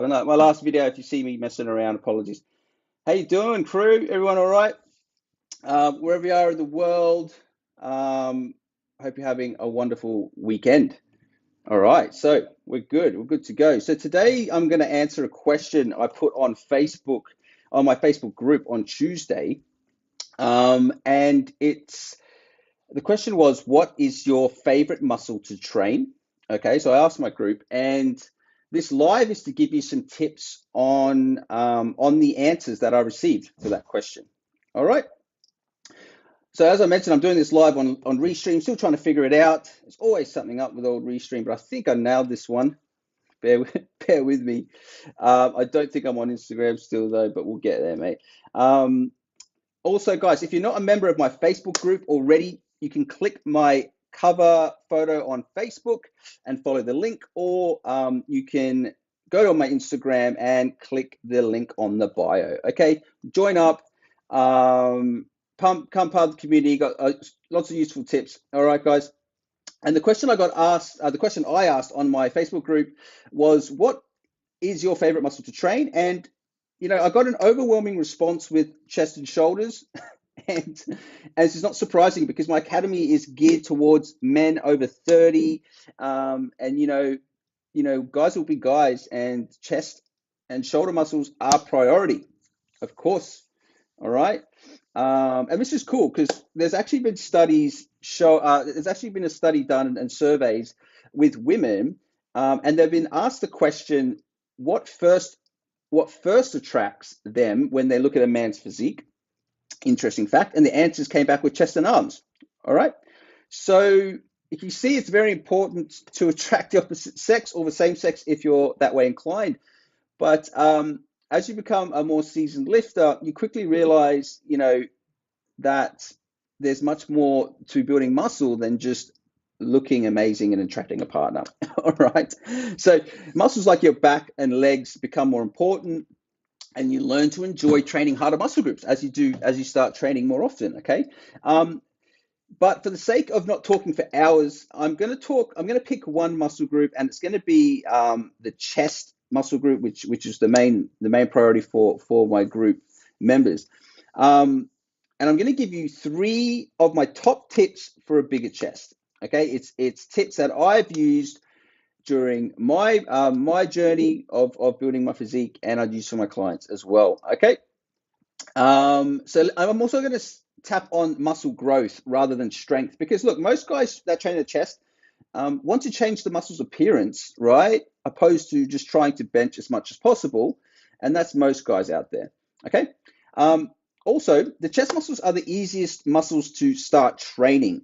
I don't know, my last video, if you see me messing around, apologies. How you doing, crew? Everyone all right? Wherever you are in the world, hope you're having a wonderful weekend. All right, so we're good. We're good to go. So today I'm going to answer a question I put on Facebook, on my Facebook group on Tuesday. And the question was, what is your favorite muscle to train? Okay, so I asked my group, and this live is to give you some tips on the answers that I received for that question. All right. So as I mentioned, I'm doing this live on Restream, still trying to figure it out. There's always something up with old Restream, but I think I nailed this one. Bear with me. I don't think I'm on Instagram still though, but we'll get there, mate. Also, guys, if you're not a member of my Facebook group already, you can click my cover photo on Facebook and follow the link, or you can go to my Instagram and click the link on the bio. Okay, join up, come part of the community. Got lots of useful tips. All right, guys. And the question I got asked, the question I asked on my Facebook group was, what is your favorite muscle to train? And I got an overwhelming response with chest and shoulders, and this is not surprising because my academy is geared towards men over 30, and guys will be guys, and chest and shoulder muscles are priority, of course. All right, and this is cool because there's actually been studies there's actually been a study done and surveys with women, and they've been asked the question, what first attracts them when they look at a man's physique? Interesting fact. And the answers came back with chest and arms. All right. So if you see, it's very important to attract the opposite sex or the same sex if you're that way inclined. But as you become a more seasoned lifter, you quickly realize, that there's much more to building muscle than just looking amazing and attracting a partner. All right. So muscles like your back and legs become more important, and you learn to enjoy training harder muscle groups as you start training more often. Okay. But for the sake of not talking for hours, I'm going to pick one muscle group, and it's going to be the chest muscle group, which is the main priority for my group members. And I'm going to give you 3 of my top tips for a bigger chest. Okay, it's tips that I've used during my journey of building my physique, and I'd use for my clients as well. Okay, so I'm also going to tap on muscle growth rather than strength, because look, most guys that train the chest want to change the muscle's appearance, right? Opposed to just trying to bench as much as possible, and that's most guys out there. Okay. Also, the chest muscles are the easiest muscles to start training,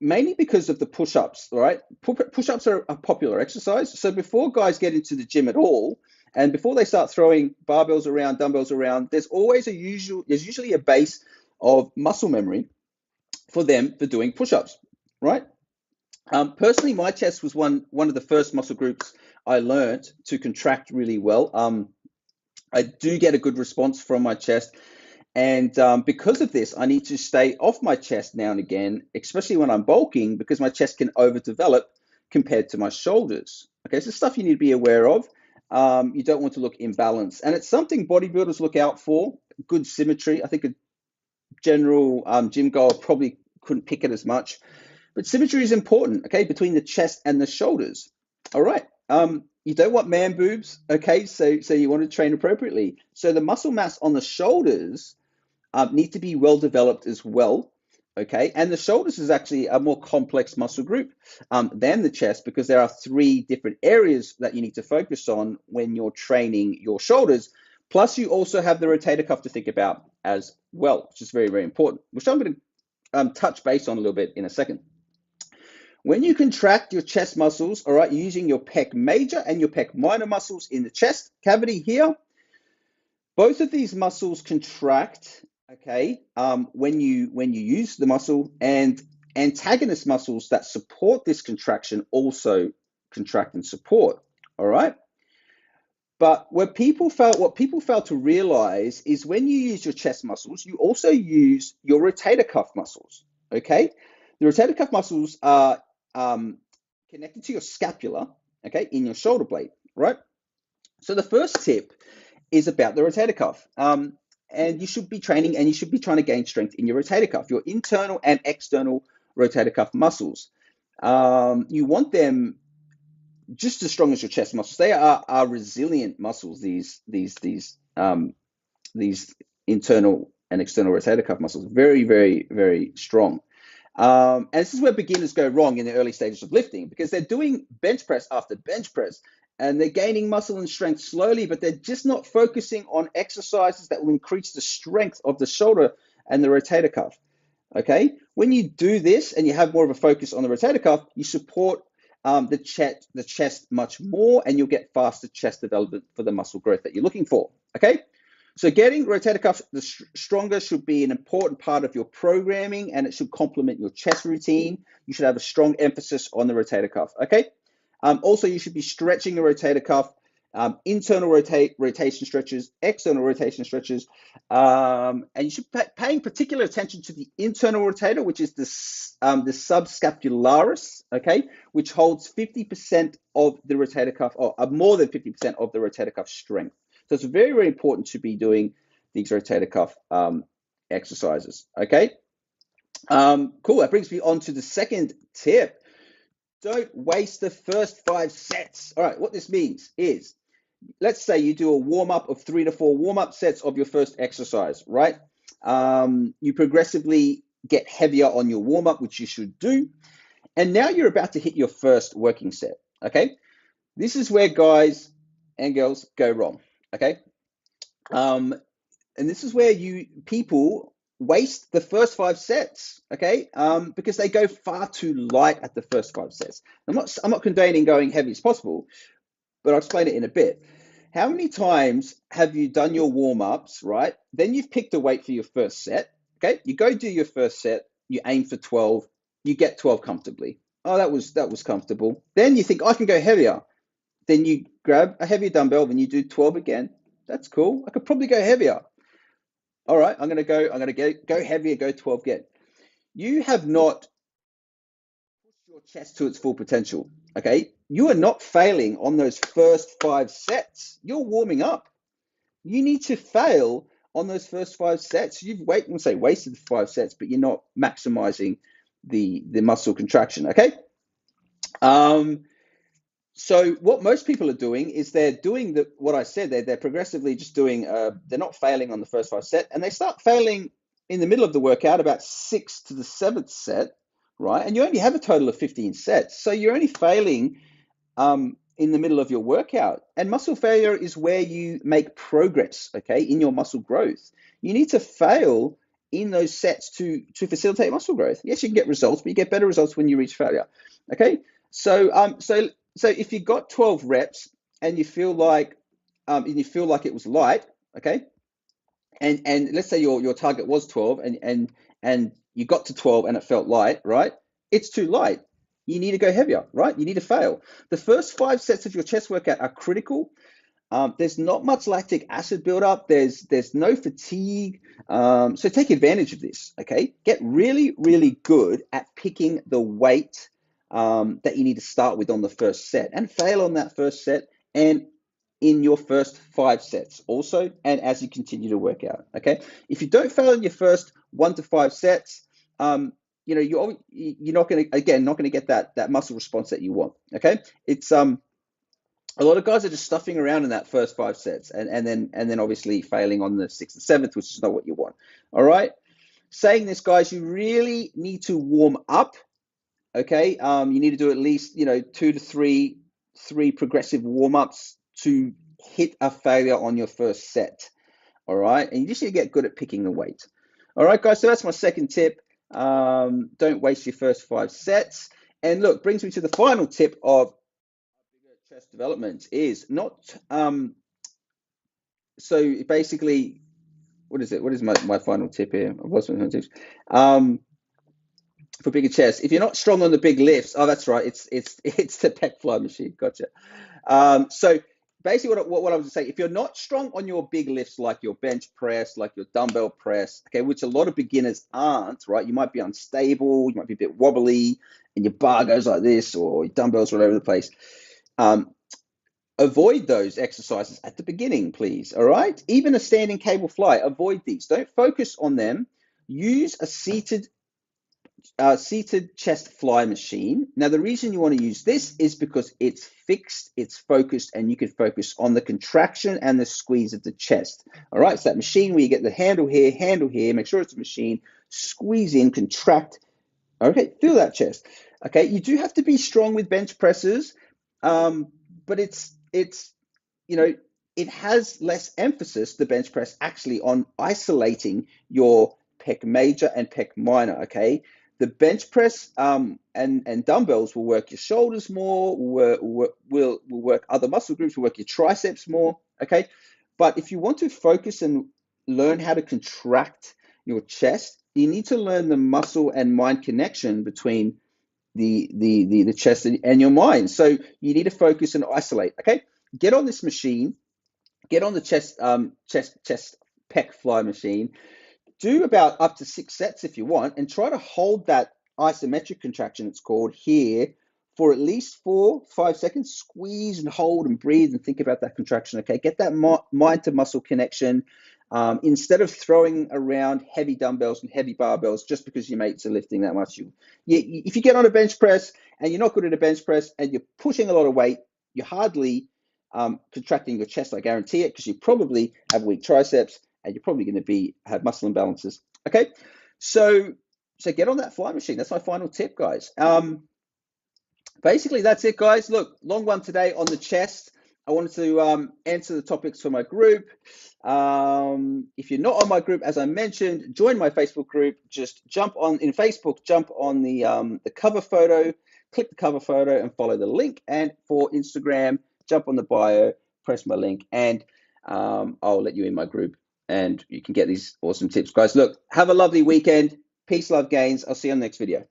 mainly because of the push-ups, right? Push-ups are a popular exercise. So before guys get into the gym at all, and before they start throwing barbells around, dumbbells around, there's usually a base of muscle memory for them for doing push-ups, right? Personally, my chest was one of the first muscle groups I learned to contract really well. I do get a good response from my chest. And because of this, I need to stay off my chest now and again, especially when I'm bulking, because my chest can overdevelop compared to my shoulders. Okay, so stuff you need to be aware of. You don't want to look imbalanced. And it's something bodybuilders look out for, good symmetry. I think a general gym goer probably couldn't pick it as much. But symmetry is important, okay, between the chest and the shoulders. All right. You don't want man boobs, okay? So you want to train appropriately. So the muscle mass on the shoulders need to be well developed as well, okay? And the shoulders is actually a more complex muscle group than the chest, because there are 3 different areas that you need to focus on when you're training your shoulders. Plus, you also have the rotator cuff to think about as well, which is very, very important, which I'm going to touch base on a little bit in a second. When you contract your chest muscles, all right, using your pec major and your pec minor muscles in the chest cavity here, both of these muscles contract, okay, when you use the muscle, and antagonist muscles that support this contraction also contract and support, all right? But what people fail to realize is when you use your chest muscles, you also use your rotator cuff muscles, okay? The rotator cuff muscles are connected to your scapula, okay, in your shoulder blade, right? So the first tip is about the rotator cuff. And you should be training and you should be trying to gain strength in your rotator cuff, your internal and external rotator cuff muscles. You want them just as strong as your chest muscles. They are resilient muscles, these internal and external rotator cuff muscles. Very, very, very strong. And this is where beginners go wrong in the early stages of lifting, because they're doing bench press after bench press and they're gaining muscle and strength slowly, but they're just not focusing on exercises that will increase the strength of the shoulder and the rotator cuff. Okay, when you do this and you have more of a focus on the rotator cuff, you support the chest much more, and you'll get faster chest development for the muscle growth that you're looking for. Okay, so getting rotator cuffs stronger should be an important part of your programming, and it should complement your chest routine. You should have a strong emphasis on the rotator cuff. Okay, also you should be stretching the rotator cuff. Internal rotation stretches, external rotation stretches, and you should be paying particular attention to the internal rotator, which is the subscapularis, okay, which holds 50% of the rotator cuff, or more than 50% of the rotator cuff strength. So it's very, very important to be doing these rotator cuff exercises, okay? Cool, that brings me on to the second tip. Don't waste the first 5 sets. All right, what this means is, let's say you do a warm-up of 3 to 4 warm-up sets of your first exercise, right? You progressively get heavier on your warm-up, which you should do. And now you're about to hit your first working set, okay? This is where guys and girls go wrong, okay? And this is where people waste the first 5 sets, okay? Because they go far too light at the first 5 sets. I'm not condoning going heavy as possible, but I'll explain it in a bit. How many times have you done your warm-ups, right? Then you've picked a weight for your first set, okay? You go do your first set, you aim for 12, you get 12 comfortably. Oh, that was comfortable. Then you think, I can go heavier. Then you grab a heavier dumbbell, then you do 12 again. That's cool. I could probably go heavier. All right, I'm gonna go heavier, go 12 again. You have not pushed your chest to its full potential, okay? You are not failing on those first 5 sets. You're warming up. You need to fail on those first 5 sets. You've wasted 5 sets, but you're not maximizing the muscle contraction, okay? So what most people are doing is they're doing what I said. They're progressively just doing. They're not failing on the first 5 sets, and they start failing in the middle of the workout, about 6 to the 7th set, right? And you only have a total of 15 sets, so you're only failing in the middle of your workout. And muscle failure is where you make progress, okay, in your muscle growth. You need to fail in those sets to facilitate muscle growth. Yes, you can get results, but you get better results when you reach failure, okay? So so if you got 12 reps and you feel like it was light, okay, and let's say your target was 12 and you got to 12 and it felt light, right? It's too light. You need to go heavier, right? You need to fail. The first 5 sets of your chest workout are critical. There's not much lactic acid buildup. There's no fatigue. So take advantage of this, okay? Get really, really good at picking the weight that you need to start with on the first set, and fail on that first set and in your first 5 sets also, and as you continue to work out, okay? If you don't fail in your first 1 to 5 sets, you're not going to get that muscle response that you want, okay? It's a lot of guys are just stuffing around in that first 5 sets and then obviously failing on the 6th and 7th, which is not what you want. All right. Saying this, guys, you really need to warm up. Okay. You need to do at least 2 to 3 progressive warm-ups to hit a failure on your first set. All right. And you just need to get good at picking the weight. All right, guys. So that's my second tip. Don't waste your first 5 sets. And look, brings me to the final tip of chest development is not so basically, what is it? What is my final tip here? I've lost my final tips. For bigger chest, if you're not strong on the big lifts, oh, that's right, it's the pec fly machine. Gotcha. So basically, what I was saying, if you're not strong on your big lifts, like your bench press, like your dumbbell press, okay, which a lot of beginners aren't, right? You might be unstable, you might be a bit wobbly, and your bar goes like this, or your dumbbells all over the place. A avoid those exercises at the beginning, please. All right. Even a standing cable fly, avoid these. Don't focus on them. Use a seated chest fly machine. Now, the reason you want to use this is because it's fixed, it's focused, and you can focus on the contraction and the squeeze of the chest. All right, it's that machine where you get the handle here, make sure it's a machine, squeeze in, contract. Okay, feel that chest. Okay, you do have to be strong with bench presses, but it's you know, it has less emphasis, the bench press, actually on isolating your pec major and pec minor, okay? The bench press and dumbbells will work your shoulders more, will work other muscle groups, will work your triceps more, okay? But if you want to focus and learn how to contract your chest, you need to learn the muscle and mind connection between the chest and your mind. So you need to focus and isolate, okay? Get on this machine, get on the chest pec fly machine, do about up to 6 sets if you want, and try to hold that isometric contraction, it's called, here for at least 4-5 seconds. Squeeze and hold and breathe and think about that contraction, okay? Get that mind to muscle connection. Instead of throwing around heavy dumbbells and heavy barbells just because your mates are lifting that much. If you get on a bench press and you're not good at a bench press and you're pushing a lot of weight, you're hardly contracting your chest, I guarantee it, because you probably have weak triceps and you're probably going to have muscle imbalances. Okay, so get on that fly machine. That's my final tip, guys. Basically, that's it, guys. Look, long one today on the chest. I wanted to answer the topics for my group. If you're not on my group, as I mentioned, join my Facebook group. Just jump on in Facebook, jump on the cover photo, click the cover photo and follow the link. And for Instagram, jump on the bio, press my link, and I'll let you in my group and you can get these awesome tips, guys. Look, have a lovely weekend. Peace, love, gains. I'll see you on the next video.